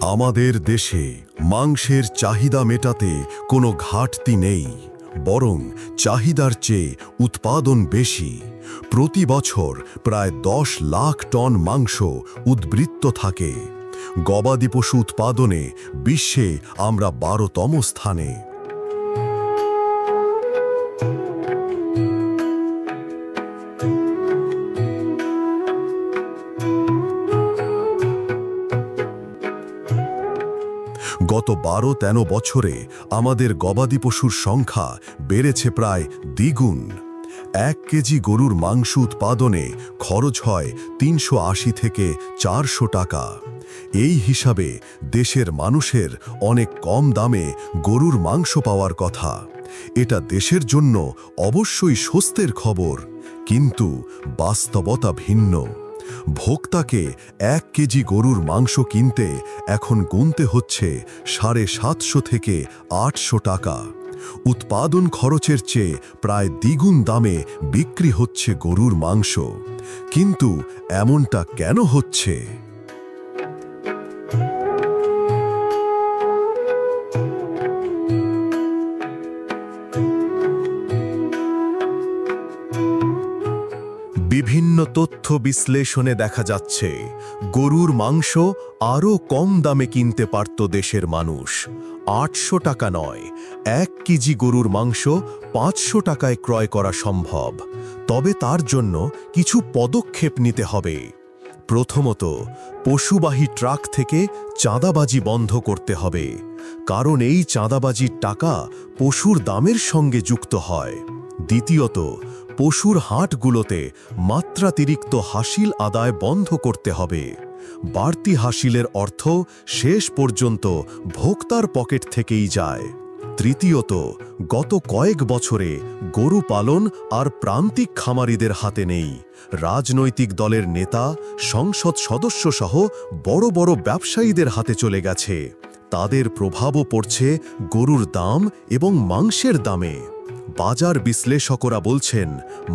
আমাদের দেশে মাংসের চাহিদা মেটাতে কোনো ঘাটতি নেই, বরং চাহিদার চেয়ে উৎপাদন বেশি। প্রতি বছর প্রায় 10 লাখ টন মাংস উদ্বৃত্ত থাকে। গবাদি পশু উৎপাদনে বিশ্বে আমরা 12তম স্থানে। গত 12-13 বছরে আমাদের গবাদি পশুর সংখ্যা বেড়েছে প্রায় দ্বিগুণ। 1 কেজি গরুর মাংস উৎপাদনে খরচ হয় 380 থেকে 400 টাকা। এই হিসাবে দেশের মানুষের অনেক কম দামে গরুর মাংস পাওয়ার কথা। এটা দেশের জন্য অবশ্যই স্বস্তির খবর, কিন্তু বাস্তবতা ভিন্ন। ভোক্তাকে 1 কেজি গরুর মাংস কিনতে এখন গুনতে হচ্ছে 750 থেকে 800 টাকা। উৎপাদন খরচের চেয়ে প্রায় দ্বিগুণ দামে বিক্রি হচ্ছে গরুর মাংস। কিন্তু এমনটা কেন হচ্ছে? বিভিন্ন তথ্য বিশ্লেষণে দেখা যাচ্ছে গরুর মাংস আরও কম দামে কিনতে পারত দেশের মানুষ। 800 টাকা নয়, 1 কেজি গরুর মাংস 500 টাকায় ক্রয় করা সম্ভব। তবে তার জন্য কিছু পদক্ষেপ নিতে হবে। প্রথমত, পশুবাহী ট্রাক থেকে চাঁদাবাজি বন্ধ করতে হবে, কারণ এই চাঁদাবাজির টাকা পশুর দামের সঙ্গে যুক্ত হয়। দ্বিতীয়ত, পশুর হাটগুলোতে মাত্রাতিরিক্ত হাসিল আদায় বন্ধ করতে হবে। বাড়তি হাসিলের অর্থ শেষ পর্যন্ত ভোক্তার পকেট থেকেই যায়। তৃতীয়ত, গত কয়েক বছরে গরু পালন আর প্রান্তিক খামারিদের হাতে নেই। রাজনৈতিক দলের নেতা, সংসদ সদস্য সহ বড় বড় ব্যবসায়ীদের হাতে চলে গেছে। তাদের প্রভাবও পড়ছে গরুর দাম এবং মাংসের দামে। বাজার বিশ্লেষকরা বলছেন,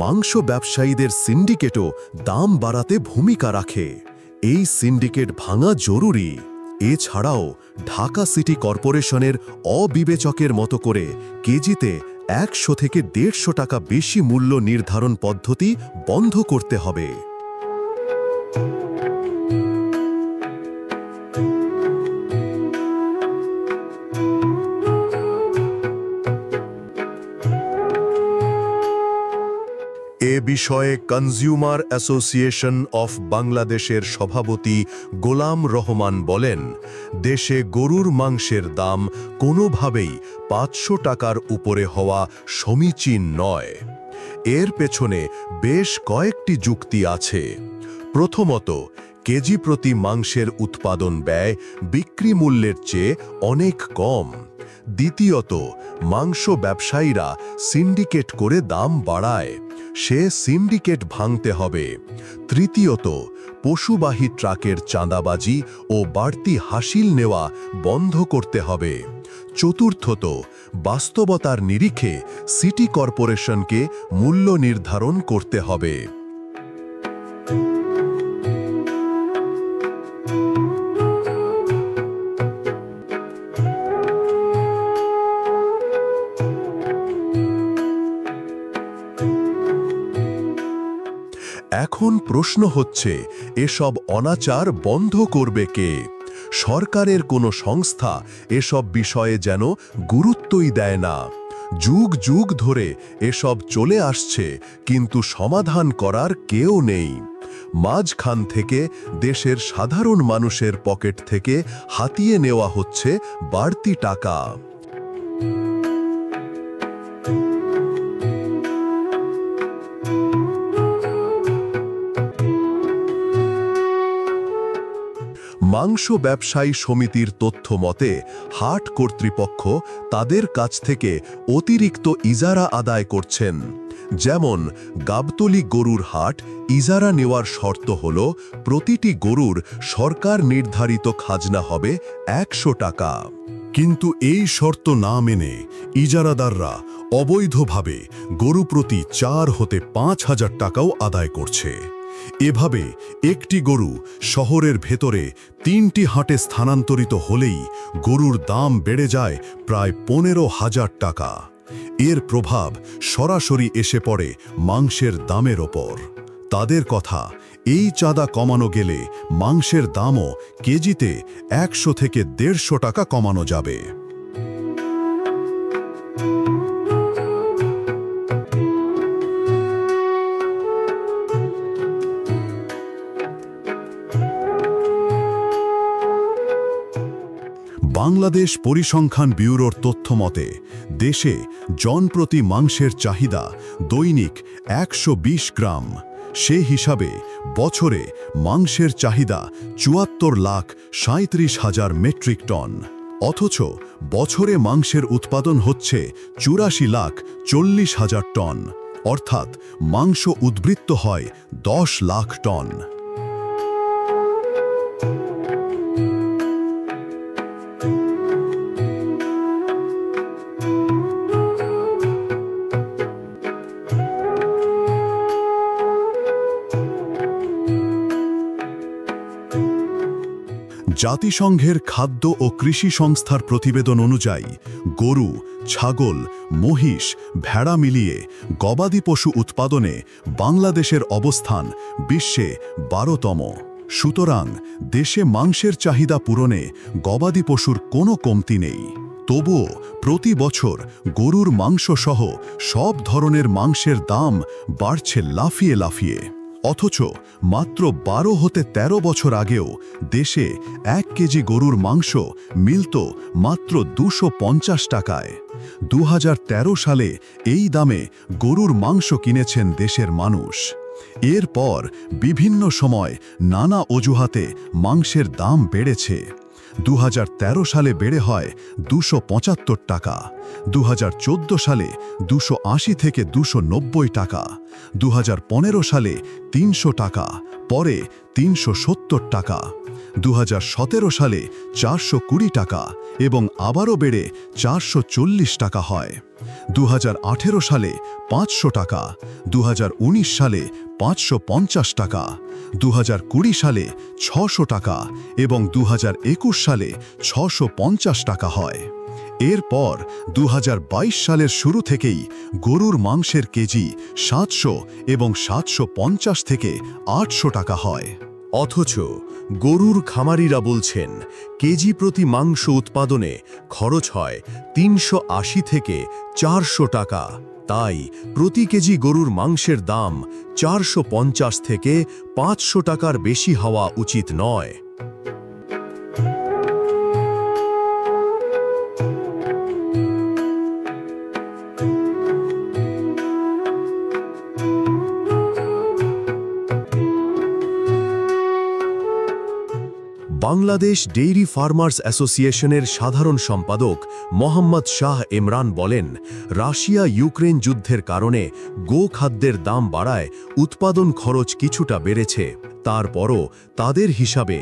মাংস ব্যবসায়ীদের সিন্ডিকেটও দাম বাড়াতে ভূমিকা রাখে। এই সিন্ডিকেট ভাঙা জরুরি। এছাড়াও ঢাকা সিটি কর্পোরেশনের অবিবেচকের মতো করে কেজিতে 100 থেকে 150 টাকা বেশি মূল্য নির্ধারণ পদ্ধতি বন্ধ করতে হবে। এ বিষয়ে কনজিউমার অ্যাসোসিয়েশন অফ বাংলাদেশের সভাপতি গোলাম রহমান বলেন, দেশে গরুর মাংসের দাম কোনোভাবেই 500 টাকার উপরে হওয়া সমীচীন নয়। এর পেছনে বেশ কয়েকটি যুক্তি আছে। প্রথমত, কেজি প্রতি মাংসের উৎপাদন ব্যয় বিক্রি মূল্যের চেয়ে অনেক কম। দ্বিতীয়ত, মাংস ব্যবসায়ীরা সিন্ডিকেট করে দাম বাড়ায়। সে সিন্ডিকেট ভাঙতে হবে। তৃতীয়ত, পশুবাহী ট্রাকের চাঁদাবাজি ও বাড়তি হাসিল নেওয়া বন্ধ করতে হবে। চতুর্থত, বাস্তবতার নিরিখে সিটি কর্পোরেশনকে মূল্য নির্ধারণ করতে হবে। এখন প্রশ্ন হচ্ছে, এসব অনাচার বন্ধ করবে কে? সরকারের কোনো সংস্থা এসব বিষয়ে যেন গুরুত্বই দেয় না। যুগ যুগ ধরে এসব চলে আসছে, কিন্তু সমাধান করার কেউ নেই। মাঝখান থেকে দেশের সাধারণ মানুষের পকেট থেকে হাতিয়ে নেওয়া হচ্ছে বাড়তি টাকা। মাংস ব্যবসায়ী সমিতির তথ্য মতে, হাট কর্তৃপক্ষ তাদের কাছ থেকে অতিরিক্ত ইজারা আদায় করছেন। যেমন গাবতলী গরুর হাট ইজারা নেওয়ার শর্ত হল প্রতিটি গরুর সরকার নির্ধারিত খাজনা হবে 100 টাকা। কিন্তু এই শর্ত না মেনে ইজারাদাররা অবৈধভাবে গরু প্রতি 4 হতে 5,000 টাকাও আদায় করছে। এভাবে একটি গরু শহরের ভেতরে 3টি হাটে স্থানান্তরিত হলেই গরুর দাম বেড়ে যায় প্রায় 15,000 টাকা। এর প্রভাব সরাসরি এসে পড়ে মাংসের দামের ওপর। তাদের কথা, এই চাঁদা কমানো গেলে মাংসের দামও কেজিতে 100 থেকে 150 টাকা কমানো যাবে। বাংলাদেশ পরিসংখ্যান ব্যুরোর তথ্য মতে দেশে জনপ্রতি মাংসের চাহিদা দৈনিক 120 গ্রাম। সে হিসাবে বছরে মাংসের চাহিদা 74,37,000 মেট্রিক টন। অথচ বছরে মাংসের উৎপাদন হচ্ছে 84,40,000 টন, অর্থাৎ মাংস উদ্বৃত্ত হয় 10 লাখ টন। জাতিসংঘের খাদ্য ও কৃষি সংস্থার প্রতিবেদন অনুযায়ী গরু, ছাগল, মহিষ, ভেড়া মিলিয়ে গবাদি পশু উৎপাদনে বাংলাদেশের অবস্থান বিশ্বে 12তম। সুতরাং দেশে মাংসের চাহিদা পূরণে গবাদি পশুর কোনো কমতি নেই। তবুও প্রতি বছর গরুর মাংসসহ সব ধরনের মাংসের দাম বাড়ছে লাফিয়ে লাফিয়ে। অথচ মাত্র 12 হতে 13 বছর আগেও দেশে 1 কেজি গরুর মাংস মিলত মাত্র 250 টাকায়। 2013 সালে এই দামে গরুর মাংস কিনেছেন দেশের মানুষ। এরপর বিভিন্ন সময় নানা অজুহাতে মাংসের দাম বেড়েছে। 2013 সালে বেড়ে হয় 275 টাকা, 2014 সালে 280 থেকে 290 টাকা, 2015 সালে 300 টাকা, পরে 370 টাকা, 2017 সালে 420 টাকা এবং আবারও বেড়ে 440 টাকা হয়। 2018 সালে 500 টাকা, 2019 সালে 550 টাকা, 2020 সালে 600 টাকা এবং 2021 সালে 650 টাকা হয়। এরপর 2022 সালের শুরু থেকেই গরুর মাংসের কেজি 700 এবং 750 থেকে 800 টাকা হয়। অথচ গরুর খামারিরা বলছেন কেজি প্রতি মাংস উৎপাদনে খরচ হয় 380 থেকে 400 টাকা। তাই প্রতি কেজি গরুর মাংসের দাম 450 থেকে 500 টাকার বেশি হওয়া উচিত নয়। বাংলাদেশ ডেইরি ফার্মার্স অ্যাসোসিয়েশনের সাধারণ সম্পাদক মোহাম্মদ শাহ ইমরান বলেন, রাশিয়া ইউক্রেন যুদ্ধের কারণে গোখাদ্যের দাম বাড়ায় উৎপাদন খরচ কিছুটা বেড়েছে। তারপরও তাদের হিসাবে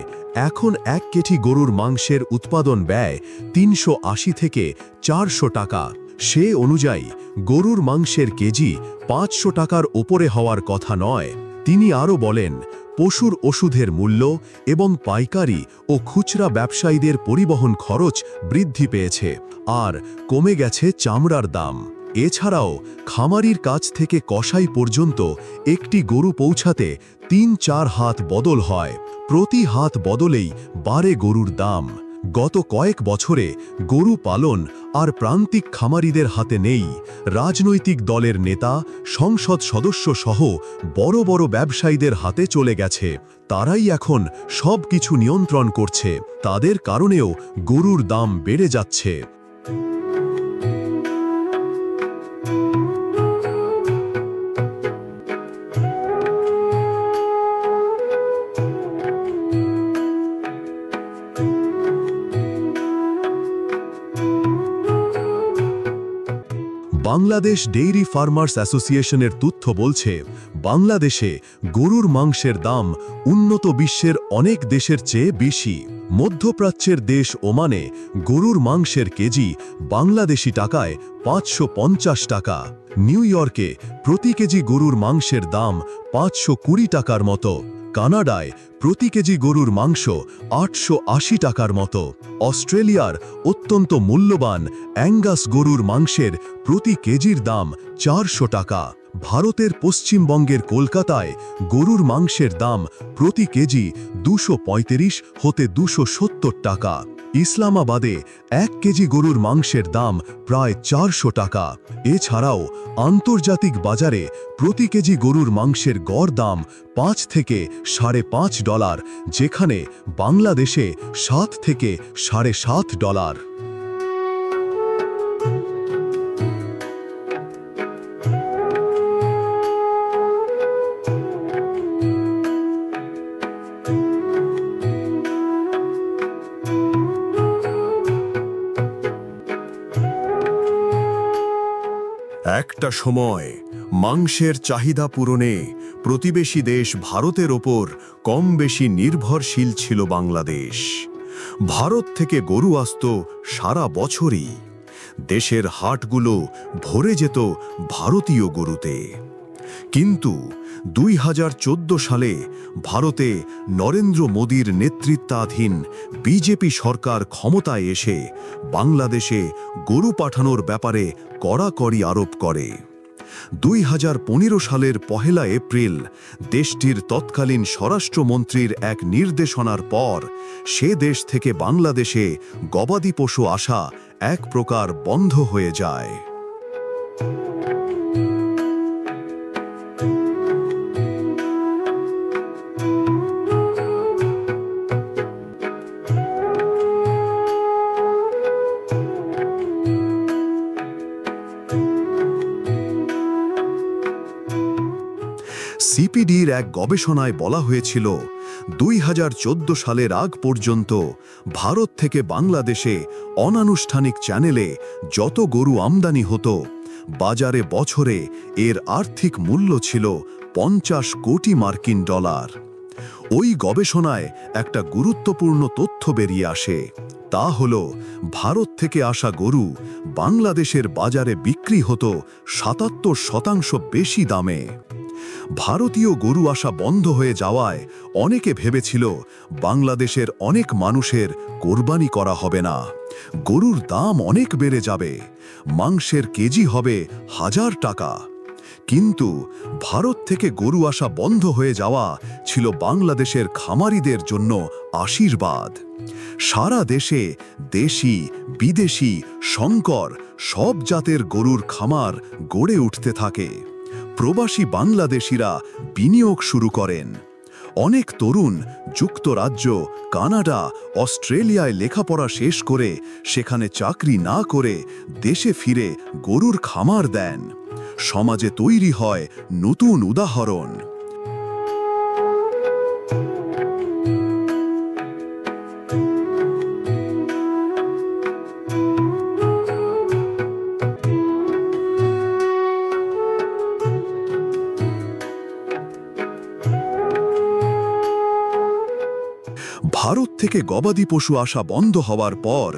এখন 1 কেজি গরুর মাংসের উৎপাদন ব্যয় 380 থেকে 400 টাকা। সে অনুযায়ী গরুর মাংসের কেজি 500 টাকার ওপরে হওয়ার কথা নয়। তিনি আরও বলেন, পশুর ওষুধের মূল্য এবং পাইকারি ও খুচরা ব্যবসায়ীদের পরিবহন খরচ বৃদ্ধি পেয়েছে, আর কমে গেছে চামড়ার দাম। এছাড়াও খামারির কাছ থেকে কসাই পর্যন্ত একটি গরু পৌঁছাতে 3-4 হাত বদল হয়। প্রতি হাত বদলেই বাড়ে গরুর দাম। গত কয়েক বছরে গরু পালন আর প্রান্তিক খামারিদের হাতে নেই। রাজনৈতিক দলের নেতা, সংসদ সদস্য সহ বড় বড় ব্যবসায়ীদের হাতে চলে গেছে। তারাই এখন সব কিছু নিয়ন্ত্রণ করছে। তাদের কারণেও গরুর দাম বেড়ে যাচ্ছে। বাংলাদেশ ডেইরি ফার্মার্স অ্যাসোসিয়েশনের তথ্য বলছে, বাংলাদেশে গরুর মাংসের দাম উন্নত বিশ্বের অনেক দেশের চেয়ে বেশি। মধ্যপ্রাচ্যের দেশ ওমানে গরুর মাংসের কেজি বাংলাদেশি টাকায় ৫৫০ টাকা। নিউ ইয়র্কে প্রতি কেজি গরুর মাংসের দাম ৫২০ টাকার মতো। কানাডায় প্রতি কেজি গরুর মাংস ৮৮০ টাকার মতো। অস্ট্রেলিয়ার অত্যন্ত মূল্যবান অ্যাঙ্গাস গরুর মাংসের প্রতি কেজির দাম ৪০০ টাকা। ভারতের পশ্চিমবঙ্গের কলকাতায় গরুর মাংসের দাম প্রতি কেজি ২৩৫ হতে ২৭০ টাকা। ইসলামাবাদে ১ কেজি গরুর মাংসের দাম প্রায় ৪০০ টাকা। এছাড়াও আন্তর্জাতিক বাজারে প্রতি কেজি গরুর মাংসের গড় দাম ৫ থেকে $৫.৫, যেখানে বাংলাদেশে ৭ থেকে $৭.৫। একটা সময় মাংসের চাহিদা পূরণে প্রতিবেশী দেশ ভারতের ওপর কম বেশি নির্ভরশীল ছিল বাংলাদেশ। ভারত থেকে গরু আসত সারা বছরই। দেশের হাটগুলো ভরে যেত ভারতীয় গরুতে। কিন্তু ২০১৪ সালে ভারতে নরেন্দ্র মোদীর নেতৃত্বাধীন বিজেপি সরকার ক্ষমতায় এসে বাংলাদেশে গরু পাঠানোর ব্যাপারে কড়াকড়ি আরোপ করে। ২০১৫ সালের ১ এপ্রিল দেশটির তৎকালীন স্বরাষ্ট্রমন্ত্রীর এক নির্দেশনার পর সে দেশ থেকে বাংলাদেশে গবাদি পশু আসা এক প্রকার বন্ধ হয়ে যায়। সিপিডির এক গবেষণায় বলা হয়েছিল ২০১৪ সালের আগ পর্যন্ত ভারত থেকে বাংলাদেশে অনানুষ্ঠানিক চ্যানেলে যত গরু আমদানি হতো, বাজারে বছরে এর আর্থিক মূল্য ছিল $৫০ কোটি। ওই গবেষণায় একটা গুরুত্বপূর্ণ তথ্য বেরিয়ে আসে। তা হল ভারত থেকে আসা গরু বাংলাদেশের বাজারে বিক্রি হতো ৭৭% বেশি দামে। ভারতীয় গরু আসা বন্ধ হয়ে যাওয়ায় অনেকে ভেবেছিল বাংলাদেশের অনেক মানুষের কোরবানি করা হবে না, গরুর দাম অনেক বেড়ে যাবে, মাংসের কেজি হবে ১০০০ টাকা। কিন্তু ভারত থেকে গরু আসা বন্ধ হয়ে যাওয়া ছিল বাংলাদেশের খামারিদের জন্য আশীর্বাদ। সারা দেশে দেশি বিদেশি সংকর সব জাতের গরুর খামার গড়ে উঠতে থাকে। প্রবাসী বাংলাদেশিরা বিনিয়োগ শুরু করেন। অনেক তরুণ যুক্তরাজ্য, কানাডা, অস্ট্রেলিয়ায় লেখাপড়া শেষ করে সেখানে চাকরি না করে দেশে ফিরে গরুর খামার দেন। সমাজে তৈরি হয় নতুন উদাহরণ। ভারত থেকে গবাদি পশু আসা বন্ধ হওয়ার পর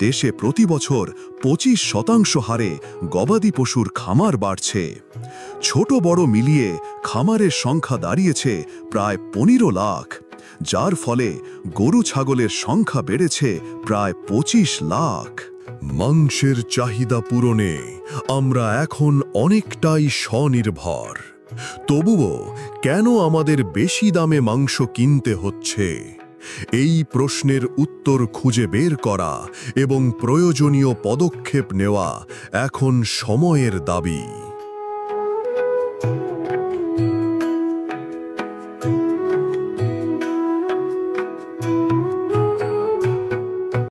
দেশে প্রতি বছর ২৫% হারে গবাদি পশুর খামার বাড়ছে। ছোট বড় মিলিয়ে খামারের সংখ্যা দাঁড়িয়েছে প্রায় ১৫ লাখ, যার ফলে গরু ছাগলের সংখ্যা বেড়েছে প্রায় ২৫ লাখ। মাংসের চাহিদা পূরণে আমরা এখন অনেকটাই স্বনির্ভর। তবুও কেন আমাদের বেশি দামে মাংস কিনতে হচ্ছে? এই প্রশ্নের উত্তর খুঁজে বের করা এবং প্রয়োজনীয় পদক্ষেপ নেওয়া এখন সময়ের দাবি।